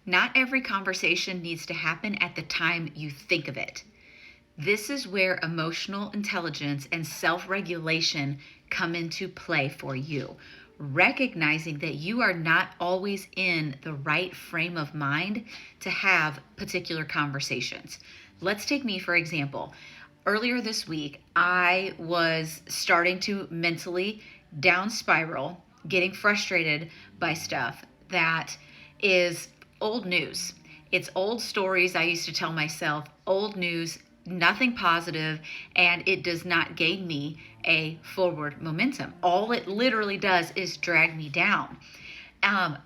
Not every conversation needs to happen at the time you think of it. This is where emotional intelligence and self regulation come into play for you. Recognizing that you are not always in the right frame of mind to have particular conversations. Let's take me for example. Earlier this week, I was starting to mentally down spiral, getting frustrated by stuff that is old news. It's old stories I used to tell myself, old news, nothing positive, and it does not gain me a forward momentum. All it literally does is drag me down.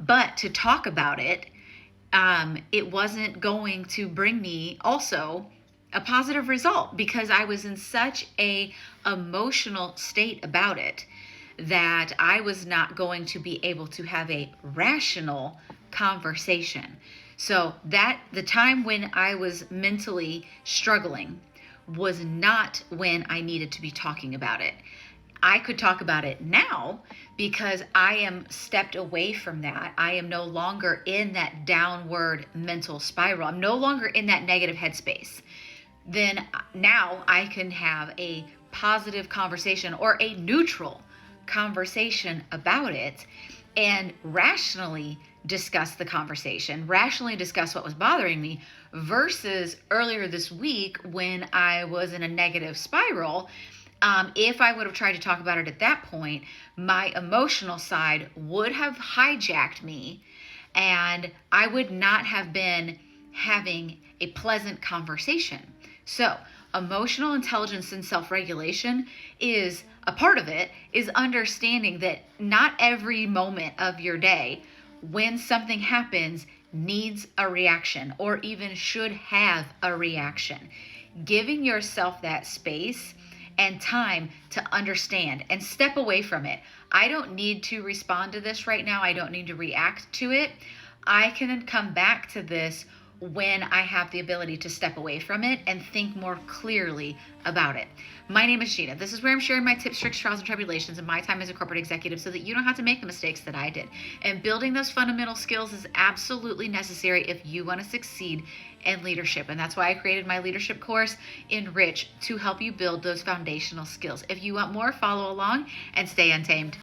But to talk about it, it wasn't going to bring me also a positive result because I was in such a emotional state about it that I was not going to be able to have a rational conversation. So that the time when I was mentally struggling was not when I needed to be talking about it. I could talk about it now because I am stepped away from that. I am no longer in that downward mental spiral. I'm no longer in that negative headspace. Then now I can have a positive conversation or a neutral conversation about it and rationally discuss the conversation, rationally discuss what was bothering me versus earlier this week when I was in a negative spiral. If I would have tried to talk about it at that point, my emotional side would have hijacked me and I would not have been having a pleasant conversation. So, emotional intelligence and self-regulation is a part of it is understanding that not every moment of your day when something happens needs a reaction or even should have a reaction. Giving yourself that space and time to understand and step away from it. I don't need to respond to this right now. I don't need to react to it. I can come back to this when I have the ability to step away from it and think more clearly about it. My name is Gina. This is where I'm sharing my tips, tricks, trials, and tribulations in my time as a corporate executive so that you don't have to make the mistakes that I did. And building those fundamental skills is absolutely necessary if you want to succeed in leadership. And that's why I created my leadership course, Enrich, to help you build those foundational skills. If you want more, follow along and stay untamed.